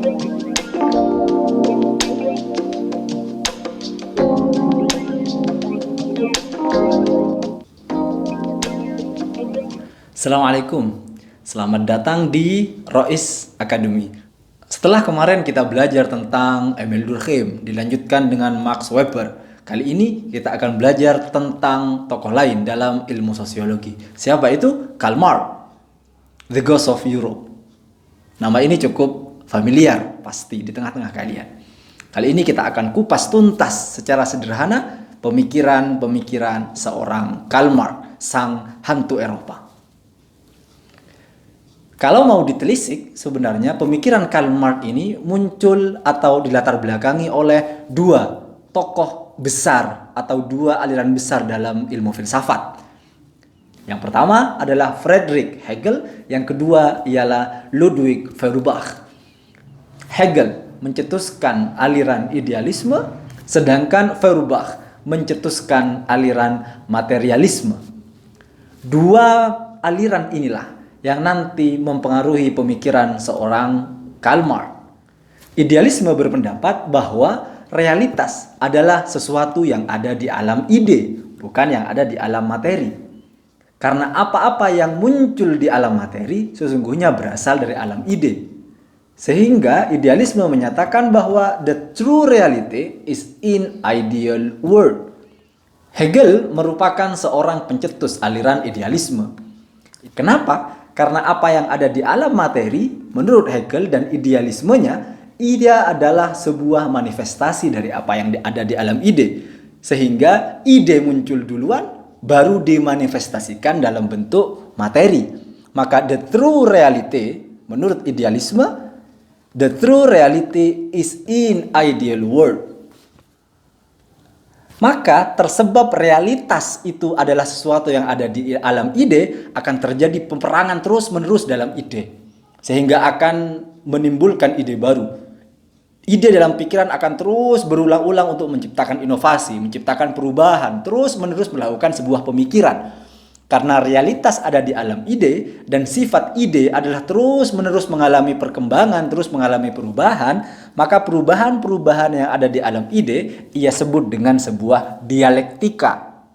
Assalamualaikum, selamat datang di Rois Academy. Setelah kemarin kita belajar tentang Emil Durkheim, dilanjutkan dengan Max Weber. Kali ini kita akan belajar tentang tokoh lain dalam ilmu sosiologi. Siapa itu? Karl Marx, The Ghost of Europe. Nama ini cukup familiar pasti di tengah-tengah kalian. Kali ini kita akan kupas tuntas secara sederhana pemikiran-pemikiran seorang Karl Marx, sang hantu Eropa. Kalau mau ditelisik, sebenarnya pemikiran Karl Marx ini muncul atau dilatar belakangi oleh dua tokoh besar atau dua aliran besar dalam ilmu filsafat. Yang pertama adalah Friedrich Hegel, yang kedua ialah Ludwig Feuerbach. Hegel mencetuskan aliran idealisme, sedangkan Feuerbach mencetuskan aliran materialisme. Dua aliran inilah yang nanti mempengaruhi pemikiran seorang Karl Marx. Idealisme berpendapat bahwa realitas adalah sesuatu yang ada di alam ide, bukan yang ada di alam materi. Karena apa-apa yang muncul di alam materi sesungguhnya berasal dari alam ide. Sehingga idealisme menyatakan bahwa the true reality is in ideal world. Hegel merupakan seorang pencetus aliran idealisme. Kenapa? Karena apa yang ada di alam materi, menurut Hegel dan idealismenya, ide adalah sebuah manifestasi dari apa yang ada di alam ide. Sehingga ide muncul duluan, baru dimanifestasikan dalam bentuk materi. Maka the true reality, menurut idealisme, the true reality is in ideal world. Maka tersebab realitas itu adalah sesuatu yang ada di alam ide, akan terjadi peperangan terus-menerus dalam ide. Sehingga akan menimbulkan ide baru. Ide dalam pikiran akan terus berulang-ulang untuk menciptakan inovasi, menciptakan perubahan, terus-menerus melakukan sebuah pemikiran. Karena realitas ada di alam ide dan sifat ide adalah terus-menerus mengalami perkembangan, terus mengalami perubahan, maka perubahan-perubahan yang ada di alam ide ia sebut dengan sebuah dialektika.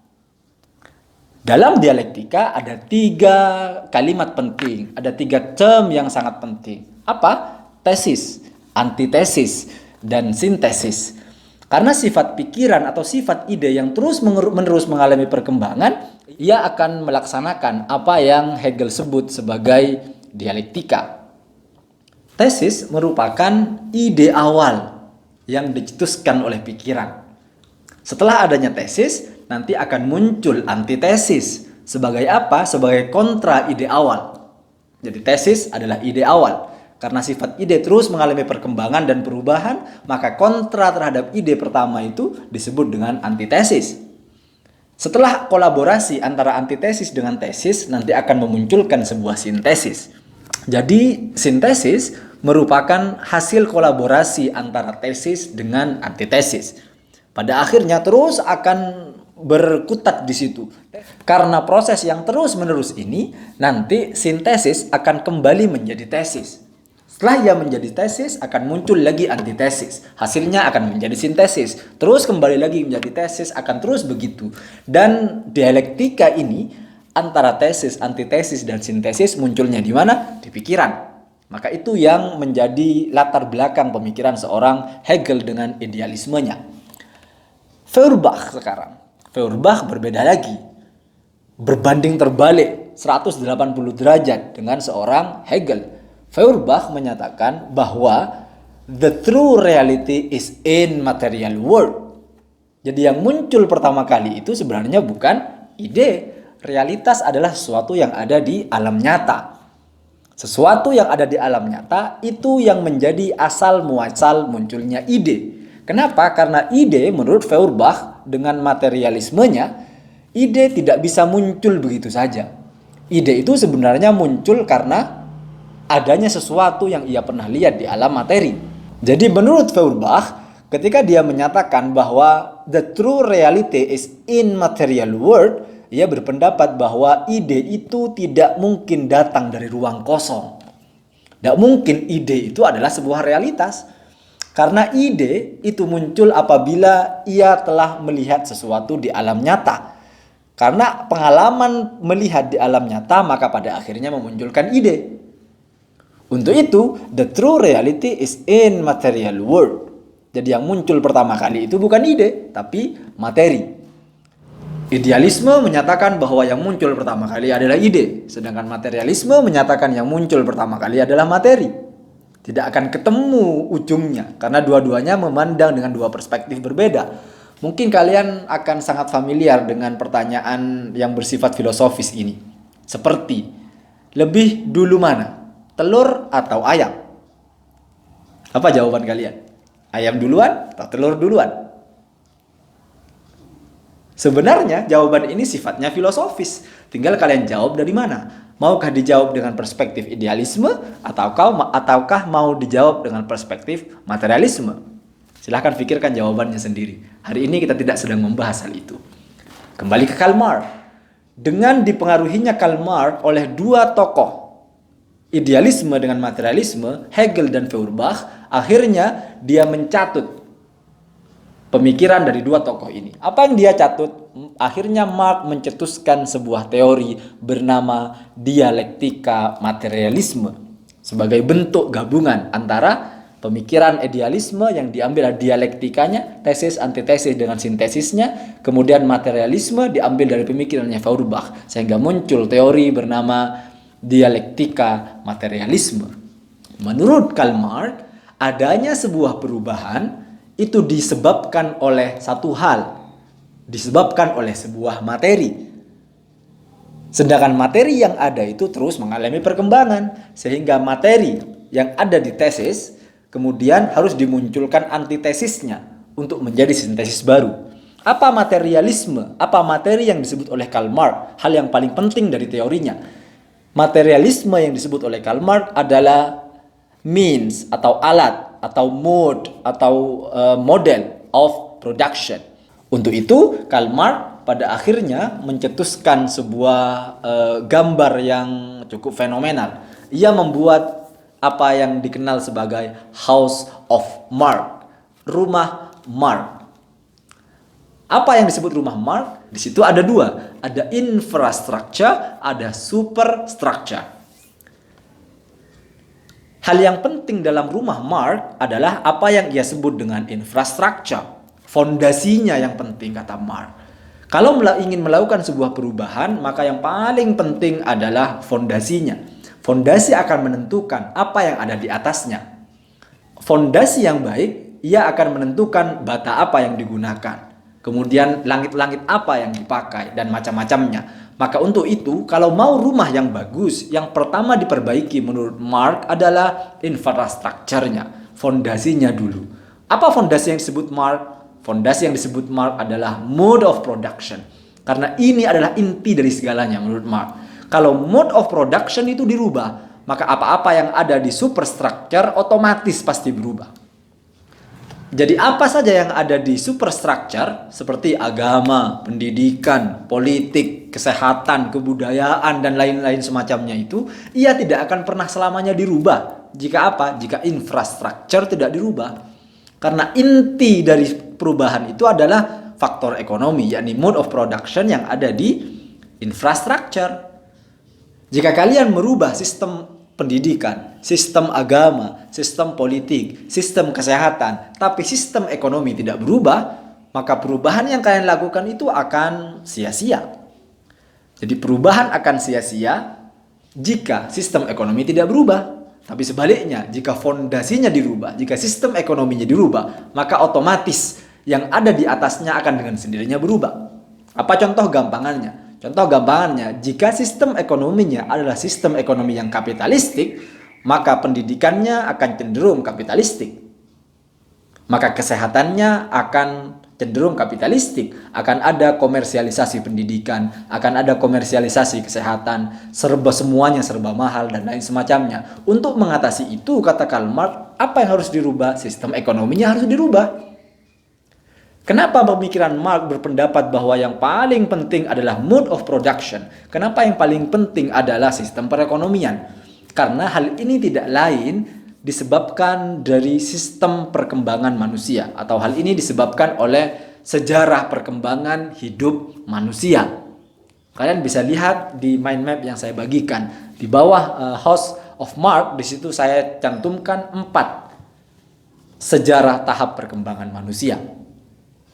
Dalam dialektika ada 3 kalimat penting, ada 3 term yang sangat penting. Apa? Tesis, antitesis, dan sintesis. Karena sifat pikiran atau sifat ide yang terus-menerus mengalami perkembangan, ia akan melaksanakan apa yang Hegel sebut sebagai dialektika. Tesis merupakan ide awal yang dicetuskan oleh pikiran. Setelah adanya tesis, nanti akan muncul antitesis. Sebagai apa? Sebagai kontra ide awal. Jadi tesis adalah ide awal. Karena sifat ide terus mengalami perkembangan dan perubahan, maka kontra terhadap ide pertama itu disebut dengan antitesis. Setelah kolaborasi antara antitesis dengan tesis, nanti akan memunculkan sebuah sintesis. Jadi sintesis merupakan hasil kolaborasi antara tesis dengan antitesis. Pada akhirnya terus akan berkutat di situ. Karena proses yang terus-menerus ini, nanti sintesis akan kembali menjadi tesis. Setelah ia menjadi tesis, akan muncul lagi antitesis. Hasilnya akan menjadi sintesis. Terus kembali lagi menjadi tesis, akan terus begitu. Dan dialektika ini, antara tesis, antitesis, dan sintesis munculnya di mana? Di pikiran. Maka itu yang menjadi latar belakang pemikiran seorang Hegel dengan idealismenya. Feuerbach sekarang. Feuerbach berbeda lagi. Berbanding terbalik 180 derajat dengan seorang Hegel. Feuerbach menyatakan bahwa the true reality is in material world. Jadi yang muncul pertama kali itu sebenarnya bukan ide. Realitas adalah sesuatu yang ada di alam nyata. Sesuatu yang ada di alam nyata itu yang menjadi asal muasal munculnya ide. Kenapa? Karena ide menurut Feuerbach dengan materialismenya, ide tidak bisa muncul begitu saja. Ide itu sebenarnya muncul karena adanya sesuatu yang ia pernah lihat di alam materi. Jadi menurut Feuerbach, ketika dia menyatakan bahwa the true reality is in material world, ia berpendapat bahwa ide itu tidak mungkin datang dari ruang kosong. Tidak mungkin ide itu adalah sebuah realitas. Karena ide itu muncul apabila ia telah melihat sesuatu di alam nyata. Karena pengalaman melihat di alam nyata, maka pada akhirnya memunculkan ide. Untuk itu, the true reality is in material world. Jadi yang muncul pertama kali itu bukan ide, tapi materi. Idealisme menyatakan bahwa yang muncul pertama kali adalah ide, sedangkan materialisme menyatakan yang muncul pertama kali adalah materi. Tidak akan ketemu ujungnya, karena dua-duanya memandang dengan dua perspektif berbeda. Mungkin kalian akan sangat familiar dengan pertanyaan yang bersifat filosofis ini. Seperti, lebih dulu mana? Telur atau ayam? Apa jawaban kalian? Ayam duluan atau telur duluan? Sebenarnya jawaban ini sifatnya filosofis. Tinggal kalian jawab dari mana. Maukah dijawab dengan perspektif idealisme ataukah mau dijawab dengan perspektif materialisme? Silahkan pikirkan jawabannya sendiri. Hari ini kita tidak sedang membahas hal itu. Kembali ke Karl Marx. Dengan dipengaruhinya Karl Marx oleh dua tokoh, idealisme dengan materialisme, Hegel dan Feuerbach, akhirnya dia mencatut pemikiran dari dua tokoh ini. Apa yang dia catut? Akhirnya Marx mencetuskan sebuah teori bernama dialektika materialisme sebagai bentuk gabungan antara pemikiran idealisme yang diambil dari dialektikanya, tesis antitesis dengan sintesisnya, kemudian materialisme diambil dari pemikirannya Feuerbach sehingga muncul teori bernama dialektika materialisme. Menurut Karl Marx, adanya sebuah perubahan itu disebabkan oleh satu hal, disebabkan oleh sebuah materi. Sedangkan materi yang ada itu terus mengalami perkembangan, sehingga materi yang ada di tesis kemudian harus dimunculkan antitesisnya untuk menjadi sintesis baru. Apa materialisme? Apa materi yang disebut oleh Karl Marx? Hal yang paling penting dari teorinya. Materialisme yang disebut oleh Karl Marx adalah means atau alat atau mode atau model of production. Untuk itu Karl Marx pada akhirnya mencetuskan sebuah gambar yang cukup fenomenal. Ia membuat apa yang dikenal sebagai House of Marx, rumah Marx. Apa yang disebut rumah Marx? Di situ ada dua, ada infrastructure, ada superstructure. Hal yang penting dalam rumah Marx adalah apa yang ia sebut dengan infrastructure. Fondasinya yang penting, kata Marx. Kalau ingin melakukan sebuah perubahan, maka yang paling penting adalah fondasinya. Fondasi akan menentukan apa yang ada di atasnya. Fondasi yang baik, ia akan menentukan bata apa yang digunakan. Kemudian langit-langit apa yang dipakai dan macam-macamnya. Maka untuk itu, kalau mau rumah yang bagus, yang pertama diperbaiki menurut Marx adalah infrastrukturnya, fondasinya dulu. Apa fondasi yang disebut Marx? Fondasi yang disebut Marx adalah mode of production. Karena ini adalah inti dari segalanya menurut Marx. Kalau mode of production itu dirubah, maka apa-apa yang ada di superstructure otomatis pasti berubah. Jadi apa saja yang ada di superstructure seperti agama, pendidikan, politik, kesehatan, kebudayaan, dan lain-lain semacamnya itu, ia tidak akan pernah selamanya dirubah. Jika apa? Jika infrastruktur tidak dirubah. Karena inti dari perubahan itu adalah faktor ekonomi, yakni mode of production yang ada di infrastruktur. Jika kalian merubah sistem pendidikan, sistem agama, sistem politik, sistem kesehatan, tapi sistem ekonomi tidak berubah, maka perubahan yang kalian lakukan itu akan sia-sia. Jadi perubahan akan sia-sia jika sistem ekonomi tidak berubah. Tapi sebaliknya, jika fondasinya dirubah, jika sistem ekonominya dirubah, maka otomatis yang ada di atasnya akan dengan sendirinya berubah. Apa contoh gampangannya? Contoh gampangannya, jika sistem ekonominya adalah sistem ekonomi yang kapitalistik, maka pendidikannya akan cenderung kapitalistik. Maka kesehatannya akan cenderung kapitalistik. Akan ada komersialisasi pendidikan, akan ada komersialisasi kesehatan, semuanya serba mahal dan lain semacamnya. Untuk mengatasi itu, kata Karl Marx, apa yang harus dirubah? Sistem ekonominya harus dirubah. Kenapa pemikiran Marx berpendapat bahwa yang paling penting adalah mode of production? Kenapa yang paling penting adalah sistem perekonomian? Karena hal ini tidak lain disebabkan dari sistem perkembangan manusia, atau hal ini disebabkan oleh sejarah perkembangan hidup manusia. Kalian bisa lihat di mind map yang saya bagikan di bawah House of Mark. Di situ saya cantumkan 4 sejarah tahap perkembangan manusia.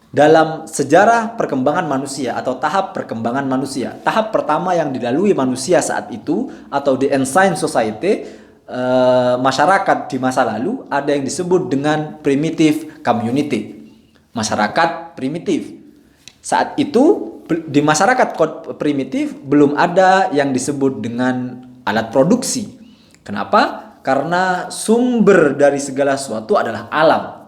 Dalam sejarah perkembangan manusia atau tahap perkembangan manusia, tahap pertama yang dilalui manusia saat itu atau di Ancient Society, masyarakat di masa lalu, ada yang disebut dengan primitive community, masyarakat primitif. Saat itu di masyarakat primitif belum ada yang disebut dengan alat produksi. Kenapa? Karena sumber dari segala sesuatu adalah alam.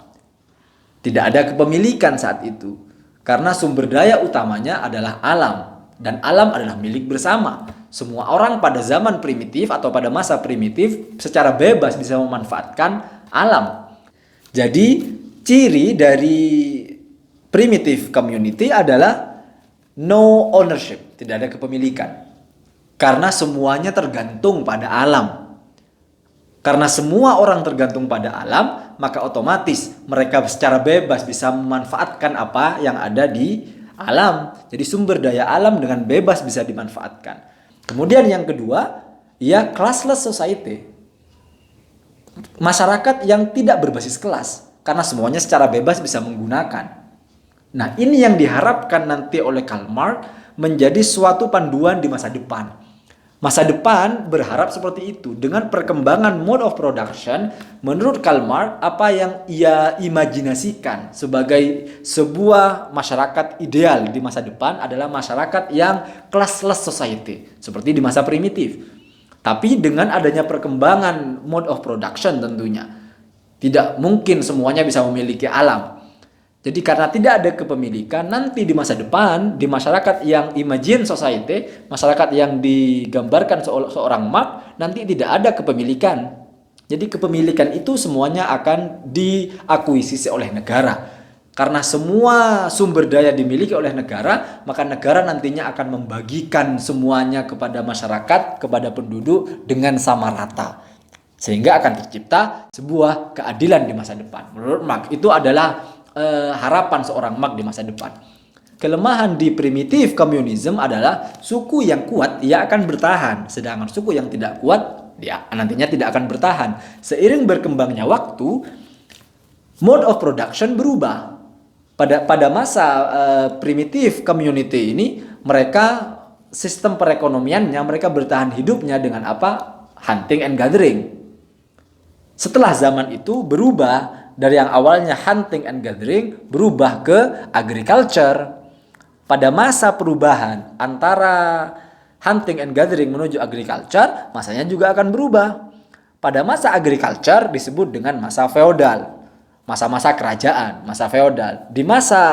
Tidak ada kepemilikan saat itu. Karena sumber daya utamanya adalah alam. Dan alam adalah milik bersama. Semua orang pada zaman primitif atau pada masa primitif secara bebas bisa memanfaatkan alam. Jadi ciri dari primitive community adalah no ownership. Tidak ada kepemilikan. Karena semuanya tergantung pada alam. Karena semua orang tergantung pada alam, maka otomatis mereka secara bebas bisa memanfaatkan apa yang ada di alam. Jadi sumber daya alam dengan bebas bisa dimanfaatkan. Kemudian yang kedua, ya classless society. Masyarakat yang tidak berbasis kelas, karena semuanya secara bebas bisa menggunakan. Nah, ini yang diharapkan nanti oleh Karl Marx menjadi suatu panduan di masa depan. Masa depan berharap seperti itu. Dengan perkembangan mode of production, menurut Karl Marx, apa yang ia imajinasikan sebagai sebuah masyarakat ideal di masa depan adalah masyarakat yang classless society, seperti di masa primitif. Tapi dengan adanya perkembangan mode of production tentunya, tidak mungkin semuanya bisa memiliki alam. Jadi karena tidak ada kepemilikan, nanti di masa depan, di masyarakat yang imagine society, masyarakat yang digambarkan seorang Marx, nanti tidak ada kepemilikan. Jadi kepemilikan itu semuanya akan diakuisisi oleh negara. Karena semua sumber daya dimiliki oleh negara, maka negara nantinya akan membagikan semuanya kepada masyarakat, kepada penduduk dengan sama rata. Sehingga akan tercipta sebuah keadilan di masa depan. Menurut Marx itu adalah harapan seorang Marx di masa depan. Kelemahan di primitive communism adalah suku yang kuat ia akan bertahan, sedangkan suku yang tidak kuat dia nantinya tidak akan bertahan. Seiring berkembangnya waktu, mode of production berubah. Pada masa primitive community ini, mereka sistem perekonomiannya mereka bertahan hidupnya dengan apa? Hunting and gathering. Setelah zaman itu berubah dari yang awalnya hunting and gathering berubah ke agriculture. Pada masa perubahan antara hunting and gathering menuju agriculture, masanya juga akan berubah. Pada masa agriculture disebut dengan masa feodal, masa-masa kerajaan, masa feodal. Di masa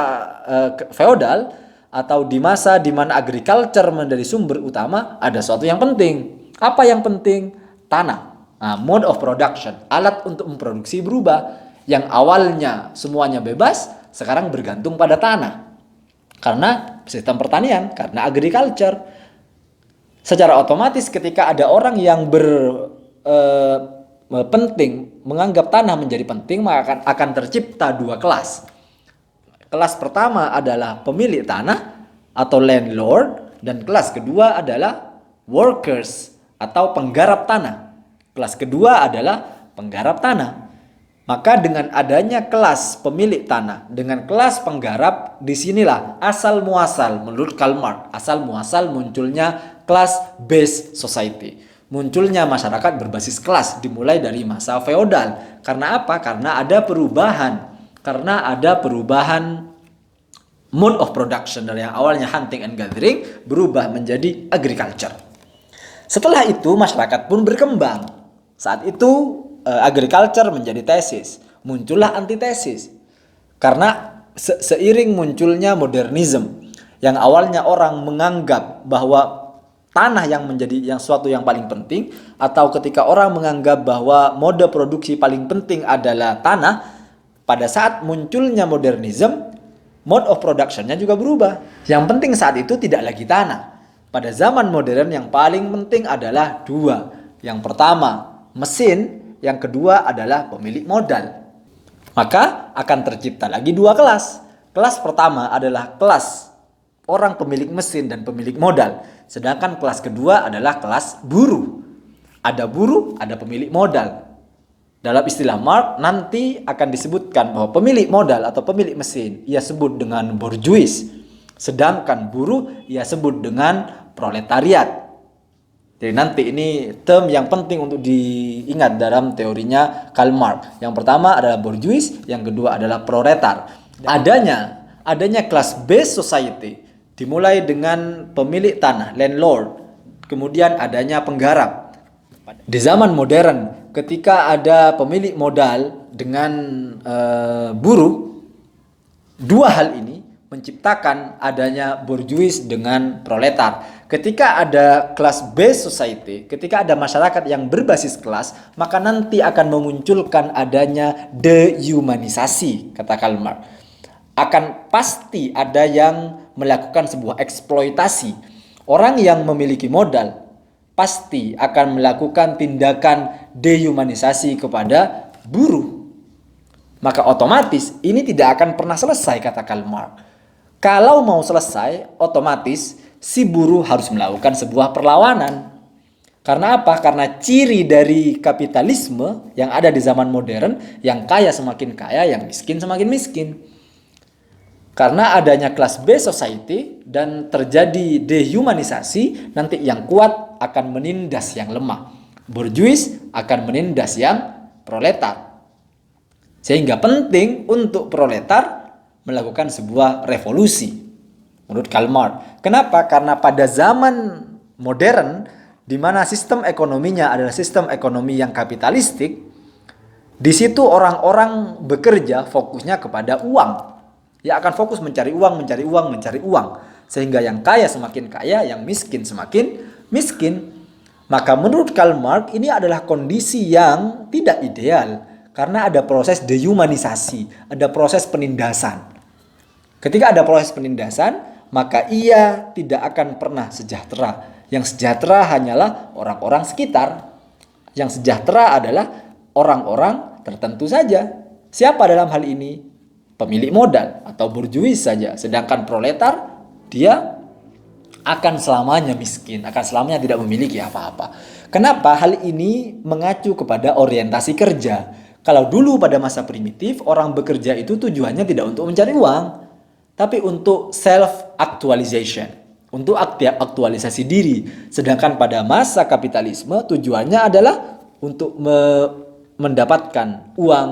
feodal atau di masa di mana agriculture menjadi sumber utama, ada sesuatu yang penting. Apa yang penting? Tanah. Nah, mode of production, alat untuk memproduksi berubah. Yang awalnya semuanya bebas, sekarang bergantung pada tanah. Karena sistem pertanian, karena agriculture. Secara otomatis ketika ada orang yang penting, menganggap tanah menjadi penting, maka akan tercipta 2 kelas. Kelas pertama adalah pemilik tanah atau landlord, dan kelas kedua adalah workers atau penggarap tanah. Kelas kedua adalah penggarap tanah. Maka dengan adanya kelas pemilik tanah dengan kelas penggarap, disinilah asal muasal menurut Karl Marx, asal muasal munculnya class based society. Munculnya masyarakat berbasis kelas dimulai dari masa feodal. Karena apa? Karena ada perubahan. Karena ada perubahan mode of production dari yang awalnya hunting and gathering berubah menjadi agriculture. Setelah itu masyarakat pun berkembang. Saat itu agriculture menjadi tesis, muncullah antitesis. Karena seiring munculnya modernisme, yang awalnya orang menganggap bahwa tanah yang menjadi suatu yang paling penting, atau ketika orang menganggap bahwa mode produksi paling penting adalah tanah, pada saat munculnya modernisme, mode of production-nya juga berubah. Yang penting saat itu tidak lagi tanah. Pada zaman modern yang paling penting adalah 2, Yang pertama, mesin. Yang kedua adalah pemilik modal. Maka akan tercipta lagi dua kelas. Kelas pertama adalah kelas orang pemilik mesin dan pemilik modal. Sedangkan kelas kedua adalah kelas buruh. Ada buruh, ada pemilik modal. Dalam istilah Marx nanti akan disebutkan bahwa pemilik modal atau pemilik mesin ia sebut dengan bourgeois. Sedangkan buruh ia sebut dengan proletariat. Jadi nanti ini term yang penting untuk diingat dalam teorinya Karl Marx. Yang pertama adalah bourgeois, yang kedua adalah proletar. Adanya kelas based society dimulai dengan pemilik tanah, landlord, kemudian adanya penggarap. Di zaman modern, ketika ada pemilik modal dengan buruh, dua hal ini menciptakan adanya bourgeois dengan proletar. Ketika ada kelas based society, ketika ada masyarakat yang berbasis kelas, maka nanti akan memunculkan adanya dehumanisasi, kata Karl Marx. Akan pasti ada yang melakukan sebuah eksploitasi. Orang yang memiliki modal pasti akan melakukan tindakan dehumanisasi kepada buruh. Maka otomatis ini tidak akan pernah selesai, kata Karl Marx. Kalau mau selesai, otomatis si buruh harus melakukan sebuah perlawanan. Karena apa? Karena ciri dari kapitalisme yang ada di zaman modern, yang kaya semakin kaya, yang miskin semakin miskin. Karena adanya class based society dan terjadi dehumanisasi, nanti yang kuat akan menindas yang lemah. Bourgeois akan menindas yang proletar. Sehingga penting untuk proletar melakukan sebuah revolusi menurut Karl Marx. Kenapa? Karena pada zaman modern di mana sistem ekonominya adalah sistem ekonomi yang kapitalistik, di situ orang-orang bekerja fokusnya kepada uang. Ya akan fokus mencari uang, mencari uang, mencari uang. Sehingga yang kaya semakin kaya, yang miskin semakin miskin. Maka menurut Karl Marx ini adalah kondisi yang tidak ideal. Karena ada proses dehumanisasi, ada proses penindasan. Ketika ada proses penindasan, maka ia tidak akan pernah sejahtera. Yang sejahtera hanyalah orang-orang sekitar. Yang sejahtera adalah orang-orang tertentu saja. Siapa dalam hal ini? Pemilik modal atau bourgeois saja. Sedangkan proletar, dia akan selamanya miskin, akan selamanya tidak memiliki apa-apa. Kenapa? Hal ini mengacu kepada orientasi kerja. Kalau dulu pada masa primitif, orang bekerja itu tujuannya tidak untuk mencari uang, tapi untuk self-actualization, untuk aktualisasi diri. Sedangkan pada masa kapitalisme tujuannya adalah untuk mendapatkan uang,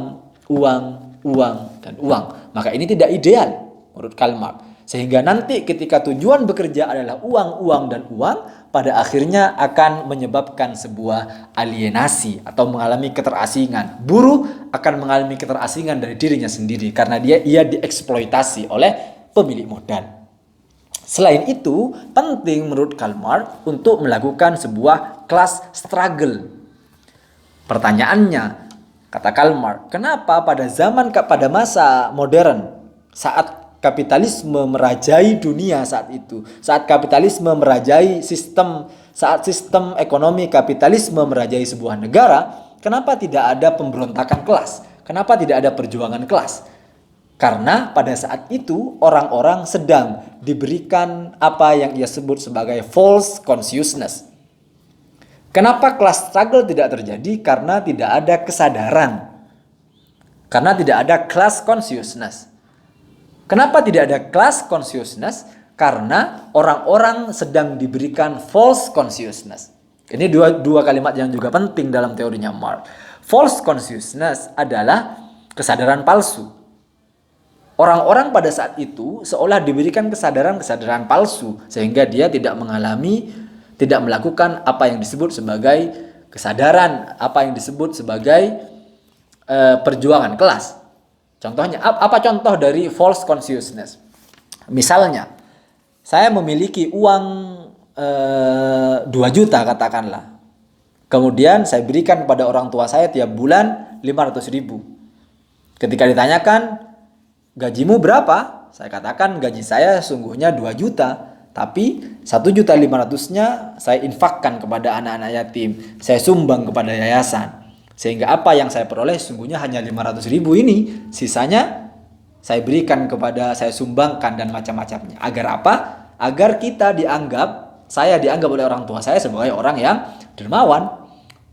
dan uang. Maka ini tidak ideal menurut Karl Marx. Sehingga nanti ketika tujuan bekerja adalah uang, dan uang, pada akhirnya akan menyebabkan sebuah alienasi atau mengalami keterasingan. Buruh akan mengalami keterasingan dari dirinya sendiri karena ia dieksploitasi oleh pemilik modal. Selain itu, penting menurut Karl Marx untuk melakukan sebuah class struggle. Pertanyaannya, kata Karl Marx, kenapa pada masa modern, saat kapitalisme merajai dunia saat itu, saat kapitalisme merajai saat sistem ekonomi kapitalisme merajai sebuah negara, kenapa tidak ada pemberontakan kelas? Kenapa tidak ada perjuangan kelas? Karena pada saat itu orang-orang sedang diberikan apa yang ia sebut sebagai false consciousness. Kenapa class struggle tidak terjadi? Karena tidak ada kesadaran. Karena tidak ada class consciousness. Kenapa tidak ada class consciousness? Karena orang-orang sedang diberikan false consciousness. Ini dua kalimat yang juga penting dalam teorinya Marx. False consciousness adalah kesadaran palsu. Orang-orang pada saat itu seolah diberikan kesadaran palsu sehingga dia tidak melakukan apa yang disebut sebagai kesadaran, apa yang disebut sebagai perjuangan kelas. Contohnya, apa contoh dari false consciousness? Misalnya, saya memiliki uang 2 juta katakanlah. Kemudian saya berikan kepada orang tua saya tiap bulan 500.000. Ketika ditanyakan, gajimu berapa? Saya katakan gaji saya sungguhnya 2 juta. Tapi 1.500.000-nya saya infakkan kepada anak-anak yatim. Saya sumbang kepada yayasan. Sehingga apa yang saya peroleh sungguhnya hanya 500.000 ini. Sisanya saya berikan kepada, saya sumbangkan dan macam-macamnya. Agar apa? Agar saya dianggap oleh orang tua saya sebagai orang yang dermawan.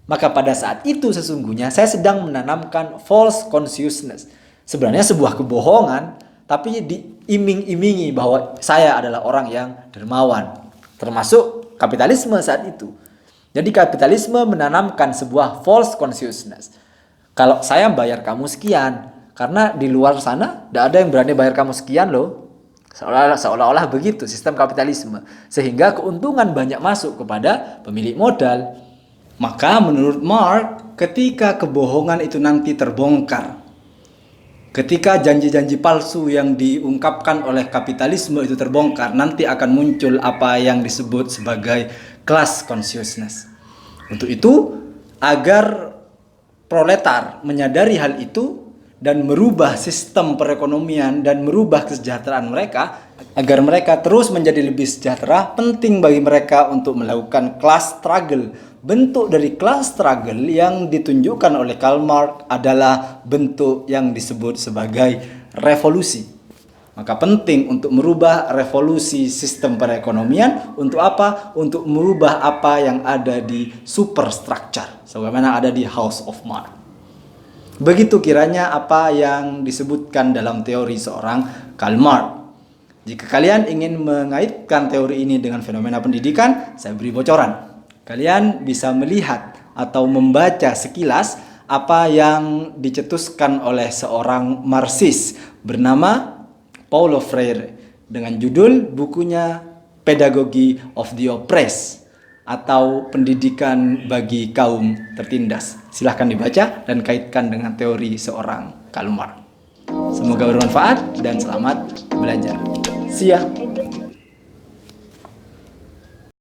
Maka pada saat itu sesungguhnya saya sedang menanamkan false consciousness. Sebenarnya sebuah kebohongan, tapi diiming-imingi bahwa saya adalah orang yang dermawan. Termasuk kapitalisme saat itu. Jadi kapitalisme menanamkan sebuah false consciousness. Kalau saya bayar kamu sekian, karena di luar sana tidak ada yang berani bayar kamu sekian loh. Seolah-olah begitu sistem kapitalisme. Sehingga keuntungan banyak masuk kepada pemilik modal. Maka menurut Marx, ketika kebohongan itu nanti terbongkar, ketika janji-janji palsu yang diungkapkan oleh kapitalisme itu terbongkar, nanti akan muncul apa yang disebut sebagai class consciousness. Untuk itu, agar proletar menyadari hal itu dan merubah sistem perekonomian dan merubah kesejahteraan mereka, agar mereka terus menjadi lebih sejahtera, penting bagi mereka untuk melakukan class struggle. Bentuk dari class struggle yang ditunjukkan oleh Karl Marx adalah bentuk yang disebut sebagai revolusi. Maka penting untuk merubah revolusi sistem perekonomian. Untuk apa? Untuk merubah apa yang ada di superstructure, sebagaimana ada di House of Marx. Begitu kiranya apa yang disebutkan dalam teori seorang Karl Marx. Jika kalian ingin mengaitkan teori ini dengan fenomena pendidikan, saya beri bocoran. Kalian bisa melihat atau membaca sekilas apa yang dicetuskan oleh seorang Marxis bernama Paulo Freire dengan judul bukunya Pedagogy of the Oppressed atau Pendidikan bagi Kaum Tertindas. Silahkan dibaca dan kaitkan dengan teori seorang Karl Marx. Semoga bermanfaat dan selamat belajar. See ya.